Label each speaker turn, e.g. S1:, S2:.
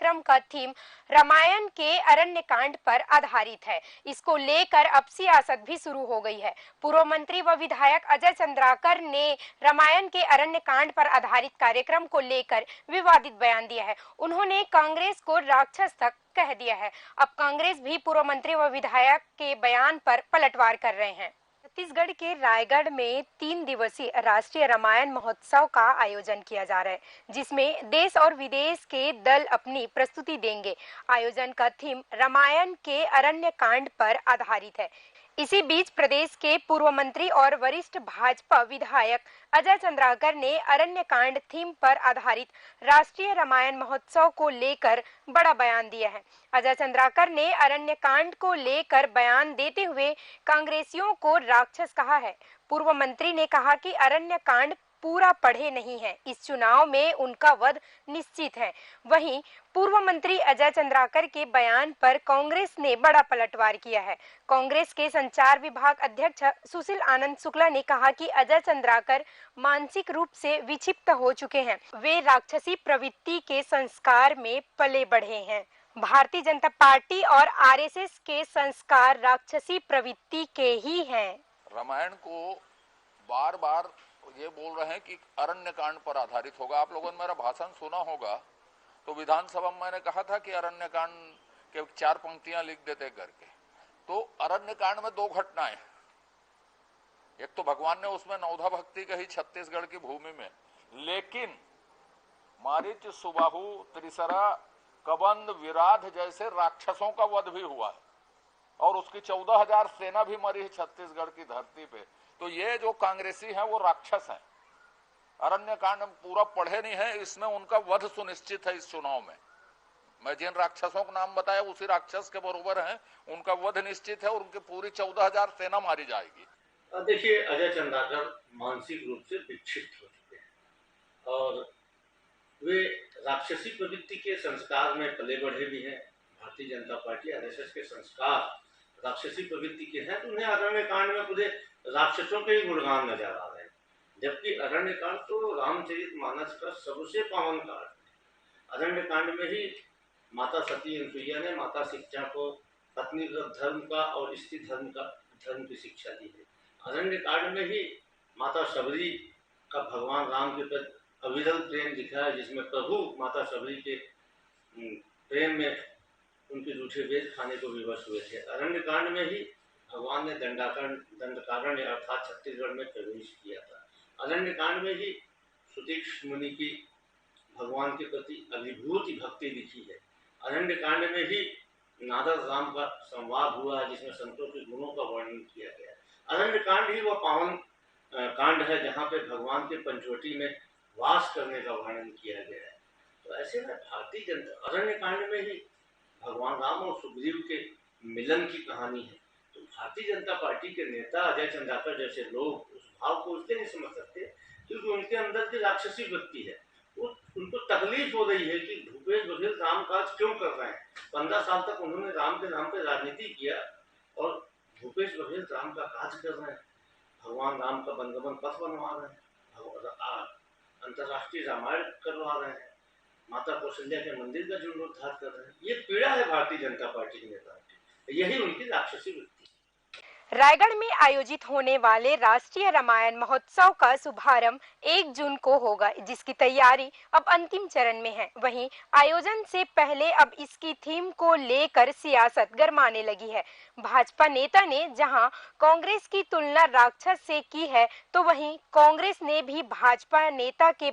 S1: कार्यक्रम का थीम रामायण के अरण्य कांड पर आधारित है। इसको लेकर अब सियासत भी शुरू हो गई है। पूर्व मंत्री व विधायक अजय चंद्राकर ने रामायण के अरण्य कांड पर आधारित कार्यक्रम को लेकर विवादित बयान दिया है। उन्होंने कांग्रेस को राक्षस तक कह दिया है। अब कांग्रेस भी पूर्व मंत्री व विधायक के बयान पर पलटवार कर रहे हैं। छत्तीसगढ़ के रायगढ़ में 3 दिवसीय राष्ट्रीय रामायण महोत्सव का आयोजन किया जा रहा है, जिसमें देश और विदेश के दल अपनी प्रस्तुति देंगे। आयोजन का थीम रामायण के अरण्य कांड पर आधारित है। इसी बीच प्रदेश के पूर्व मंत्री और वरिष्ठ भाजपा विधायक अजय चंद्राकर ने अरण्य कांड थीम पर आधारित राष्ट्रीय रामायण महोत्सव को लेकर बड़ा बयान दिया है। अजय चंद्राकर ने अरण्य कांड को लेकर बयान देते हुए कांग्रेसियों को राक्षस कहा है। पूर्व मंत्री ने कहा कि अरण्य कांड पूरा पढ़े नहीं है, इस चुनाव में उनका वध निश्चित है। वहीं पूर्व मंत्री अजय चंद्राकर के बयान पर कांग्रेस ने बड़ा पलटवार किया है। कांग्रेस के संचार विभाग अध्यक्ष सुशील आनंद शुक्ला ने कहा कि अजय चंद्राकर मानसिक रूप से विक्षिप्त हो चुके हैं। वे राक्षसी प्रवृत्ति के संस्कार में पले बढ़े हैं। भारतीय जनता पार्टी और आरएसएस के संस्कार राक्षसी प्रवृत्ति के ही हैं।
S2: रामायण को बार बार ये बोल रहे हैं कि अरण्य कांड पर आधारित होगा। आप लोगों ने मेरा भाषण सुना होगा तो विधानसभा में मैंने कहा था कि अरण्य कांड के 4 पंक्तियां लिख देते करके। तो अरण्य कांड में 2 घटनाएं, एक तो भगवान ने उसमें नवधा भक्ति कही छत्तीसगढ़ की भूमि में, लेकिन मारीच, सुबाहु, त्रिसरा, कबंद, विराध जैसे राक्षसों का वध भी हुआ है और उसकी 14,000 सेना भी मरी है छत्तीसगढ़ की धरती पे। तो ये जो कांग्रेसी हैं वो राक्षस हैं। अरण्य कांड पूरा पढ़े नहीं है, इसमें उनका वध सुनिश्चित है। इस चुनाव में मैं जिन राक्षसों का नाम बताया उसी राक्षस के बरोबर हैं, उनका वध निश्चित है और उनकी पूरी 14,000 सेना मारी जाएगी।
S3: देखिए, अजय चंद्राकर मानसिक रूप से विक्षिप्त हो चुके हैं और वे राक्षसी प्रवृत्ति के संस्कार में पले बढ़े भी हैं। भारतीय जनता पार्टी आरएसएस के संस्कार राक्षसी प्रवृत्ति के हैं, तो उन्हें अरण्य कांड में पूरे राक्षसों के ही गुणगान नजर आ रहे हैं, जबकि अरण्य कांड तो रामचरितमानस का सबसे पावन कांड है। अरण्य कांड में ही माता सती अनसुईया ने माता शिक्षा को पत्नी धर्म का और स्त्री धर्म की शिक्षा दी है। अरण्य कांड में ही माता शबरी का भगवान राम के प्रति अविरल प्रेम दिखा है, जिसमें प्रभु माता शबरी के प्रेम में उनके रूठे वेद खाने को विवश हुए थे। अरण्य कांड में ही भगवान ने दंडकारण्य अर्थात छत्तीसगढ़ में प्रवेश किया था। अरण्य कांड में ही सुतीक्ष मुनि की भगवान के प्रति अभिभूति भक्ति दिखी है। अरण्य कांड में ही नारद राम का संवाद हुआ है, जिसमें संतों के गुणों का वर्णन किया गया है। अरण्य कांड ही वह पावन कांड है जहाँ पे भगवान के पंचवटी में वास करने का वर्णन किया गया है। तो ऐसे में भारतीय जनता अरण्य कांड में ही भगवान राम और सुग्रीव के मिलन की कहानी है। तो भारतीय जनता पार्टी के नेता अजय चंद्राकर जैसे लोग उस भाव को उससे नहीं समझ सकते, क्योंकि उनके अंदर की राक्षसी वृत्ति है। उनको तकलीफ हो रही है कि भूपेश बघेल राम काज क्यों कर रहे हैं। 15 साल तक उन्होंने राम के नाम पे राजनीति किया और भूपेश बघेल राम का काज कर रहे हैं, भगवान राम का वनगमन पथ बनवा रहे हैं, अंतर्राष्ट्रीय रामायण करवा रहे हैं, माता कौशल्या के मंदिर का जीर्णोद्धार कर रहे हैं। ये पीड़ा है भारतीय जनता पार्टी के नेताओं की, यही उनकी राक्षसी वृत्ति।
S1: रायगढ़ में आयोजित होने वाले राष्ट्रीय रामायण महोत्सव का शुभारंभ 1 जून को होगा, जिसकी तैयारी अब अंतिम चरण में है। वहीं आयोजन से पहले अब इसकी थीम को लेकर सियासत गरमाने लगी है। भाजपा नेता ने जहां कांग्रेस की तुलना राक्षस से की है, तो वहीं कांग्रेस ने भी भाजपा नेता के